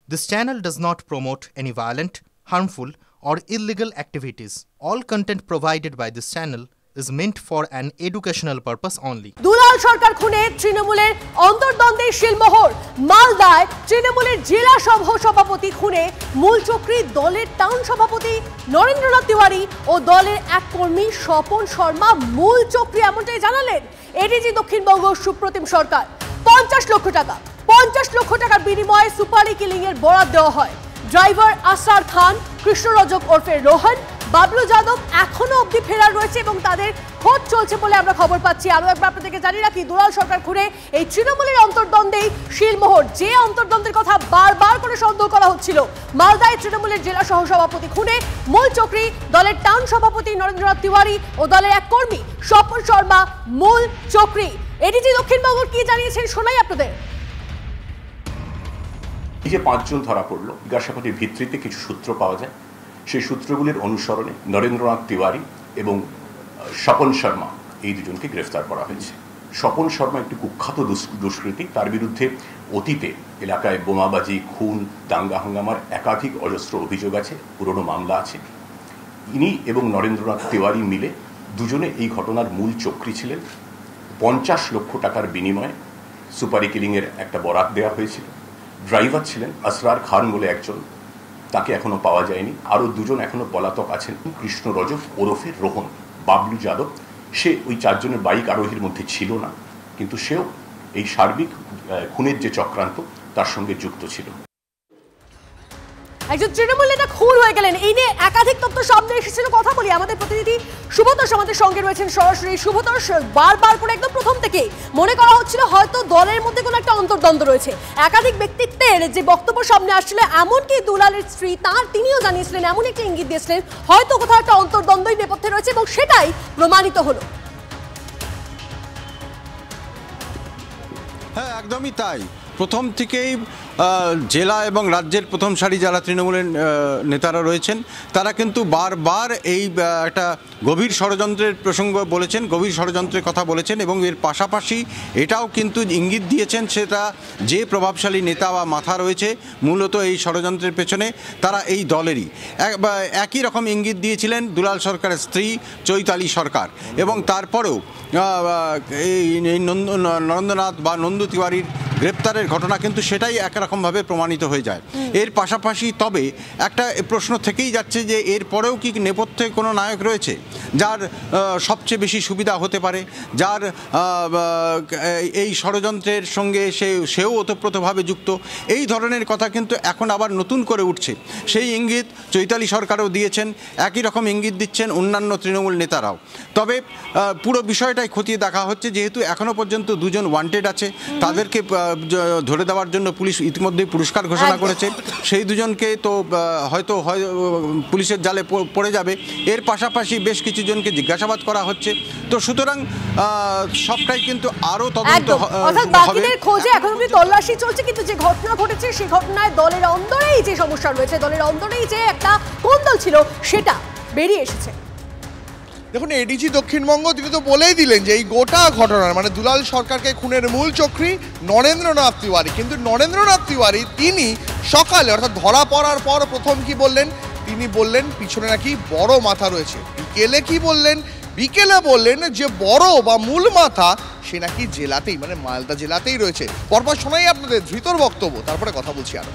This channel does not promote any violent, harmful, or illegal activities. All content provided by this channel is meant for an educational purpose only. দুলাল সরকার খুনে তৃণমূলের অন্তর্দ্বন্দ্বে শিলমোহর, মালদায় তৃণমূলের জেলা সভাপতি খুনে মূল চক্রী দলের টাউন সভাপতি নরেন্দ্রনাথ তিওয়ারি ও দলের এক কর্মী স্বপন শর্মা মূল চক্রী, এমনটাই জানালেন এডিজি দক্ষিণবঙ্গ সুপ্রতিম সরকার। 50 লক্ষ টাকার বিনিময়ে সুপারি কিলিং এর বরাদ দেওয়া হয়। ড্রাইভার আসরার খান, কৃষ্ণরজক ওরফে রোহন, বাবলু যাদব এখনো অবধি ফেরার রয়েছে এবং তাদের খোঁজ চলছে বলে আমরা খবর পাচ্ছি। আরো একবার আপনাদেরকে জানিয়ে রাখি, দুলাল সরকার খুনে এই তৃণমূলের অন্তর্দ্বন্দ্বেই শিলমোহর, যে অন্তর্দ্বন্দ্বের কথা বারবার করে সন্দেহ করা হচ্ছিল। মালদায় তৃণমূলের জেলা সহসভাপতি খুনে মূল চক্রী দলের টাউন সভাপতি নরেন্দ্রনাথ তিওয়ারি ও দলের এক কর্মী স্বপন শর্মা মূল চক্রী। এডিজি দক্ষিণবঙ্গ কি জানিয়েছেন শোনাই আপনাদের। এই যে 5 জন ধরা পড়লো, জিজ্ঞাসাবাদের ভিত্তিতে কিছু সূত্র পাওয়া যায়। সেই সূত্রগুলির অনুসরণে নরেন্দ্রনাথ তিওয়ারি এবং স্বপন শর্মা এই দুজনকে গ্রেফতার করা হয়েছে। স্বপন শর্মা একটি কুখ্যাত দুষ্কৃতী। তার বিরুদ্ধে অতীতে এলাকায় বোমাবাজি, খুন, দাঙ্গা হাঙ্গামার একাধিক অজস্র অভিযোগ আছে, পুরনো মামলা আছে। ইনি এবং নরেন্দ্রনাথ তিওয়ারি মিলে দুজনে এই ঘটনার মূল চক্রী ছিলেন। 50 লক্ষ টাকার বিনিময়ে সুপারি কিলিংয়ের একটা বরাত দেওয়া হয়েছিল। ড্রাইভার ছিলেন আসরার খান বলে একজন, তাকে এখনো পাওয়া যায়নি। আরও দুজন এখনো পলাতক আছেন, কৃষ্ণরজক ওরফে রোহন, বাবলু যাদব। সে ওই 4 জনের বাইক আরোহীর মধ্যে ছিল না, কিন্তু সেও এই সার্বিক খুনের যে চক্রান্ত তার সঙ্গে যুক্ত ছিল। একজন তৃণমূল নেতা খুন হয়ে গেলেন, এই নিয়ে একাধিক তথ্য সামনে এসেছিল। কথা বলি, আমাদের প্রতিনিধি শুভতোষ আমাদের সঙ্গে রয়েছেন সরাসরি। শুভতোষ, বারবার করে একদম প্রথম থেকে মনে করা হচ্ছিল হয়তো দলের মধ্যে কোনো একটা অন্তর্দ্বন্দ্ব রয়েছে। একাধিক ব্যক্তিত্বের যে বক্তব্য সামনে আসছিল, এমনকি দুলালের স্ত্রী তিনিও জানিয়েছিলেন, এমন একটা ইঙ্গিত দিয়েছিলেন হয়তো কোথাও একটা অন্তর্দ্বন্দ্বই নেপথ্যে রয়েছে এবং সেটাই প্রমাণিত হলো। হ্যাঁ, একদমই তাই। প্রথম থেকেই জেলা এবং রাজ্যের প্রথম সারি যারা তৃণমূলের নেতারা রয়েছেন তারা কিন্তু বারবার এই একটা গভীর ষড়যন্ত্রের প্রসঙ্গ বলেছেন, গভীর ষড়যন্ত্রের কথা বলেছেন এবং এর পাশাপাশি এটাও কিন্তু ইঙ্গিত দিয়েছেন সেটা যে প্রভাবশালী নেতা বা মাথা রয়েছে মূলত এই ষড়যন্ত্রের পেছনে তারা এই দলেরই। একই রকম ইঙ্গিত দিয়েছিলেন দুলাল সরকারের স্ত্রী চৈতালি সরকার এবং তারপরেও এই নরেন্দ্রনাথ বা নন্দু তিওয়ারির গ্রেপ্তারের ঘটনা কিন্তু সেটাই একরকমভাবে প্রমাণিত হয়ে যায়। এর পাশাপাশি তবে একটা প্রশ্ন থেকেই যাচ্ছে যে এর পরেও কি নেপথ্যে কোনো নায়ক রয়েছে যার সবচেয়ে বেশি সুবিধা হতে পারে, যার এই ষড়যন্ত্রের সঙ্গে সেও ওতপ্রোতভাবে যুক্ত, এই ধরনের কথা কিন্তু এখন আবার নতুন করে উঠছে। সেই ইঙ্গিত চৈতালি সরকারও দিয়েছেন, একই রকম ইঙ্গিত দিচ্ছেন অন্যান্য তৃণমূল নেতারাও। তবে পুরো বিষয়টাই খতিয়ে দেখা হচ্ছে, যেহেতু এখনও পর্যন্ত 2 জন ওয়ান্টেড আছে, তাদেরকে ধরে দেওয়ার জন্য পুলিশ ইতিমধ্যেই পুরস্কার ঘোষণা করেছে। সেই 2 জনকে তো হয়তো পুলিশের জালে পড়ে যাবে। এর পাশাপাশি বেশ কিছু জনকে জিজ্ঞাসাবাদ করা হচ্ছে। তো সুতরাং সবটাই কিন্তু আরও তদন্ত হবে। খোঁজে এখন অবধি তল্লাশি চলছে, কিন্তু যে ঘটনা ঘটেছে সেই ঘটনায় দলের অন্দরেই যে সমস্যা রয়েছে, দলের অন্দরেই যে একটা কোন্দল ছিল সেটা বেরিয়ে এসেছে। দেখুন, এডিজি দক্ষিণবঙ্গ তিনি তো বলেই দিলেন যে এই গোটা ঘটনার মানে দুলাল সরকারকে খুনের মূল চক্রী নরেন্দ্রনাথ তিওয়ারি। কিন্তু নরেন্দ্রনাথ তিওয়ারি তিনি সকালে অর্থাৎ ধরা পড়ার পর প্রথম কি বললেন, তিনি বললেন পিছনে নাকি বড় মাথা রয়েছে। বিকেলে কি বললেন, বিকেলে বললেন যে বড় বা মূল মাথা সে নাকি জেলাতেই মানে মালদা জেলাতেই রয়েছে। পরপর শোনাই আপনাদের ধৃতর বক্তব্য, তারপরে কথা বলছি আরো।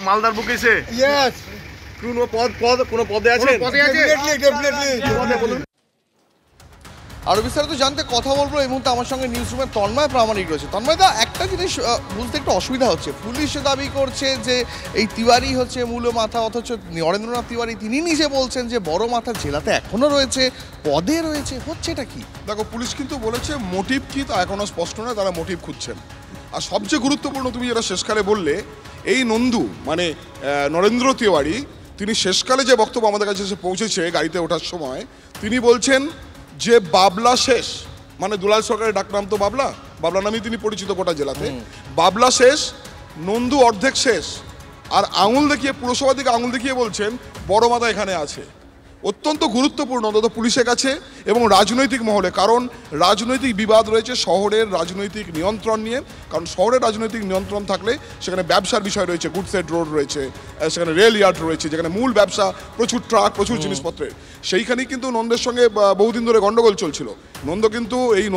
মালদার বুকে কোনো পদে আছে? আরো বিস্তারিত জানতে কথা বলবো এই মুহূর্তে আমার সঙ্গে নিউজ রুমের তন্ময় প্রামাণিক রয়েছে। তন্ময়দা, একটা জিনিস বুঝতে একটু অসুবিধা হচ্ছে, পুলিশ দাবি করছে যে এই তিওয়ারি হচ্ছে মূল মাথা, অথচ নরেন্দ্রনাথ তিওয়ারি তিনি নিজে বলছেন যে বড় মাথা জেলাতে এখনো রয়েছে, পদে রয়েছে। হচ্ছে এটা কি? দেখো, পুলিশ কিন্তু বলেছে মোটিভ কি তা এখনো স্পষ্ট নয়, তারা মোটিভ খুঁজছেন। আর সবচেয়ে গুরুত্বপূর্ণ তুমি যেটা শেষকালে বললে, এই নন্দু মানে নরেন্দ্র তিওয়ারি তিনি শেষকালে যে বক্তব্য আমাদের কাছে এসে পৌঁছেছে গাড়িতে ওঠার সময়, তিনি বলছেন যে বাবলা শেষ, মানে দুলাল সরকারের ডাকনাম তো বাবলা, বাবলা নামেই তিনি পরিচিত গোটা জেলাতে, বাবলা শেষ, নন্দু অর্ধেক শেষ, আর আঙুল দেখিয়ে পুরসভা থেকে আঙুল দেখিয়ে বলছেন বড় মাথা এখানে আছে। অত্যন্ত গুরুত্বপূর্ণ অন্তত পুলিশের কাছে এবং রাজনৈতিক মহলে, কারণ রাজনৈতিক বিবাদ রয়েছে শহরের রাজনৈতিক নিয়ন্ত্রণ নিয়ে। কারণ শহরের রাজনৈতিক নিয়ন্ত্রণ থাকলে সেখানে ব্যবসার বিষয় রয়েছে, গুডসেড রোড রয়েছে, সেখানে রেল ইয়ার্ড রয়েছে, যেখানে মূল ব্যবসা প্রচুর ট্রাক, প্রচুর জিনিসপত্রের, সেইখানেই কিন্তু নন্দের সঙ্গে বহুদিন ধরে গন্ডগোল চলছিল। নন্দ কিন্তু এই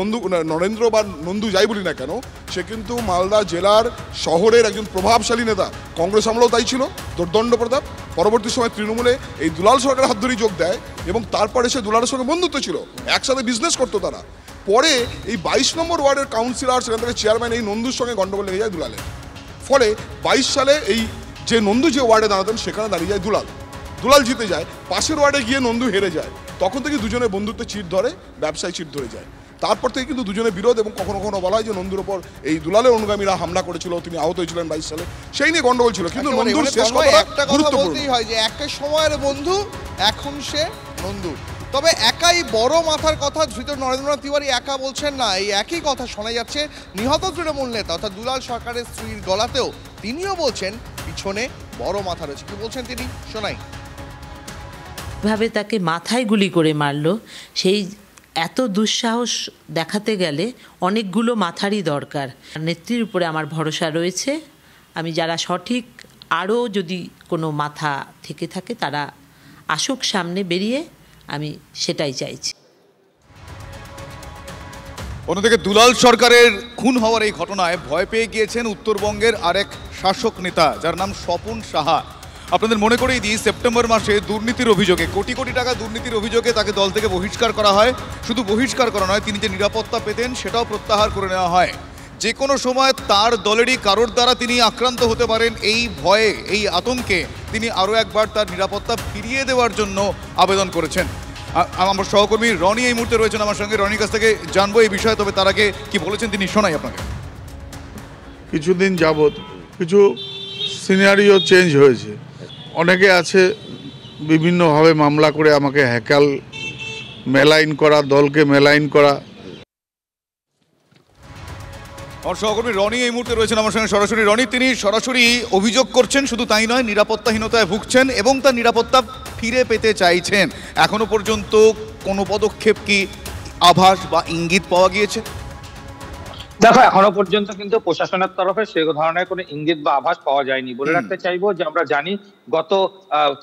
নরেন্দ্র বা নন্দু যাই বলি না কেন, সে কিন্তু মালদা জেলার শহরের একজন প্রভাবশালী নেতা। কংগ্রেস আমলেও তাই ছিল, দুর্দণ্ড প্রতাপ। পরবর্তী সময় তৃণমূলে এই দুলাল সরকারের হাত ধরেই যোগ দেয় এবং তারপরে সে দুলালের সঙ্গে বন্ধুত্ব ছিল, একসাথে বিজনেস করতো তারা। পরে এই 22 নম্বর ওয়ার্ডের কাউন্সিলর, সেখান থেকে চেয়ারম্যান, এই নন্দুর সঙ্গে গন্ডগোল লেগে যায় দুলালের। ফলে 22 সালে এই যে নন্দু যে ওয়ার্ডে দাঁড়াতেন সেখানে দাঁড়িয়ে যায় দুলাল জিতে যায়, পাশের ওয়ার্ডে গিয়ে নন্দু হেরে যায়। তখন থেকে দুজনের বন্ধুত্বে চিট ধরে, ব্যবসায় চিট ধরে যায়। তারপর থেকে কিন্তু দুজনের বিরোধ, এবং কখনো কখনো বলা হয় যে নন্দুর ওপর এই দুলালের অনুগামীরা হামলা করেছিল, তিনি আহত হয়েছিলেন 22 সালে, সেই নিয়ে গন্ডগোল ছিল। কিন্তু নন্দুর শেষ একটা কথা বলতেই হয় যে একটা সময়ের বন্ধু, এখন সে নন্দু। তবে একাই বড় মাথার কথা ধৃত নরেন্দ্রনাথ তিওয়ারি একা বলছেন না, এই একই কথা শোনা যাচ্ছে নিহত তৃণমূল নেতা অর্থাৎ দুলাল সরকারের স্ত্রীর গলাতেও। তিনিও বলছেন পিছনে বড় মাথা রয়েছে। কি বলছেন তিনি, শোনাই। ভাবে তাকে মাথায় গুলি করে মারলো, সেই এত দুঃসাহস দেখাতে গেলে অনেকগুলো মাথারই দরকার। নেত্রীর উপরে আমার ভরসা রয়েছে। আমি যারা সঠিক, আরও যদি কোনো মাথা থেকে থাকে তারা আসুক সামনে বেরিয়ে, আমি সেটাই চাইছি। অন্যদিকে দুলাল সরকারের খুন হওয়ার এই ঘটনায় ভয় পেয়ে গিয়েছেন উত্তরবঙ্গের আরেক শাসক নেতা, যার নাম স্বপন সাহা। আপনাদের মনে করেই দিই, সেপ্টেম্বর মাসে দুর্নীতির অভিযোগে, কোটি কোটি টাকা দুর্নীতির অভিযোগে তাকে দল থেকে বহিষ্কার করা হয়। শুধু বহিষ্কার করা নয়, তিনি যে নিরাপত্তা পেতেন সেটাও প্রত্যাহার করে নেওয়া হয়। যে কোনো সময় তার দলেরই কারোর দ্বারা তিনি আক্রান্ত হতে পারেন, এই ভয়ে, এই আতঙ্কে তিনি আরও একবার তার নিরাপত্তা ফিরিয়ে দেওয়ার জন্য আবেদন করেছেন। আমার সহকর্মী রনি এই মুহূর্তে রয়েছেন আমার সঙ্গে, রনির কাছ থেকে জানবো এই বিষয়ে। তবে তার আগে কি বলেছেন তিনি শোনাই আপনাকে। কিছুদিন যাবৎ কিছু সিনারিও চেঞ্জ হয়েছে। অনেকে আছে বিভিন্নভাবে মামলা করে আমাকে হ্যাকাল মেলাইন করা, দলকে মেলাইন করা। আমার সহকর্মী রনি এই মুহূর্তে রয়েছেন আমার সঙ্গে সরাসরি। রনি, তিনি সরাসরি অভিযোগ করছেন, শুধু তাই নয়, নিরাপত্তাহীনতায় ভুগছেন এবং তার নিরাপত্তা ফিরে পেতে চাইছেন। এখনো পর্যন্ত কোনো পদক্ষেপ কি আভাস বা ইঙ্গিত পাওয়া গিয়েছে? দেখো, এখনো পর্যন্ত কিন্তু প্রশাসনের তরফে সে ধরনের কোনো ইঙ্গিত বা আভাস পাওয়া যায়নি। বলে রাখতে চাইবো যে আমরা জানি গত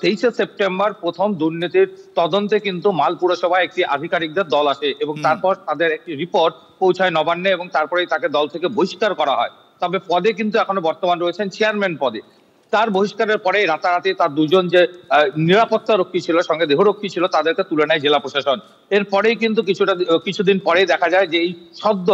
23শে সেপ্টেম্বর প্রথম দুর্নীতির তদন্তে কিন্তু মাল পুরসভায় একটি আধিকারিকদের দল আসে এবং তারপর তাদের একটি রিপোর্ট পৌঁছায় নবান্নে এবং তারপরেই তাকে দল থেকে বহিষ্কার করা হয়। তবে পদে কিন্তু এখনো বর্তমান রয়েছেন চেয়ারম্যান পদে। তার বহিষ্কারের পরে রাতারাতি তার দুজন যে নিরাপত্তা রক্ষী ছিল, সঙ্গে দেহরক্ষী ছিল, তাদেরকে তুলে নেয় জেলা প্রশাসন। এরপরেই কিন্তু কিছুদিন পরেই দেখা যায় যে এই সদ্য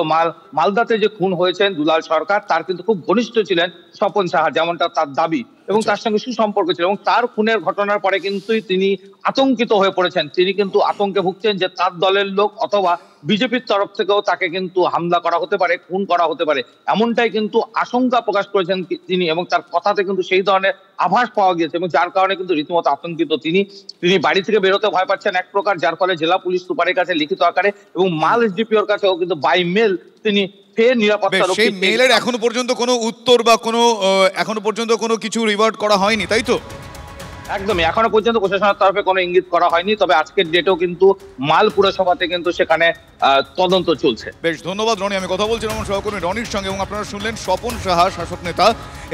মালদাতে যে খুন হয়েছেন দুলাল সরকার, তার কিন্তু খুব ঘনিষ্ঠ ছিলেন স্বপন সাহা, যেমনটা তার দাবি, এবং তার সঙ্গে সুসম্পর্ক ছিল। এবং তার খুনের ঘটনার পরে কিন্তু তিনি আতঙ্কিত হয়ে পড়েছেন। তিনি কিন্তু আতঙ্কে ভুগছেন যে তার দলের লোক অথবা বিজেপির তরফ থেকেও তাকে কিন্তু হামলা করা হতে পারে, খুন করা হতে পারে, এমনটাই কিন্তু আশঙ্কা প্রকাশ করেছেন তিনি। এবং তার কথাতে কিন্তু সেই ধরনের আভাস পাওয়া গিয়েছে এবং যার কারণে কিন্তু রীতিমতো আতঙ্কিত তিনি বাড়ি থেকে বেরোতে ভয় পাচ্ছেন এক প্রকার, যার ফলে জেলা পুলিশ সুপারের কাছে লিখিত আকারে এবং মাল এসডিপিওর কাছেও কিন্তু বাই মেল তিনি ফের নিরাপত্তা রক্ষী। সেই মেলের এখনো পর্যন্ত কোনো উত্তর বা কোনো এখনো পর্যন্ত কোনো কিছু রিভার্ট করা হয়নি, তাই তো? একদমই, এখনো পর্যন্ত প্রশাসনের তরফে কোনো ইঙ্গিত করা হয়নি। তবে আজকের ডেটেও কিন্তু মাল পুরসভাতে কিন্তু সেখানে তদন্ত চলছে। বেশ, ধন্যবাদ রনি। আমি কথা বলছিলাম আমার সহকর্মী রনির সঙ্গে এবং আপনারা শুনলেন স্বপন সাহা, শাসক নেতা,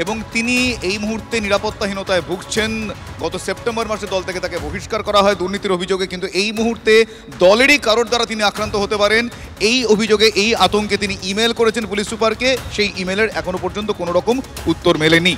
এবং তিনি এই মুহূর্তে নিরাপত্তাহীনতায় ভুগছেন। গত সেপ্টেম্বর মাসে দল থেকে তাকে বহিষ্কার করা হয় দুর্নীতির অভিযোগে, কিন্তু এই মুহূর্তে দলেরই কারোর দ্বারা তিনি আক্রান্ত হতে পারেন, এই অভিযোগে, এই আতঙ্কে তিনি ইমেল করেছেন পুলিশ সুপারকে। সেই ইমেলের এখনো পর্যন্ত কোনো রকম উত্তর মেলেনি।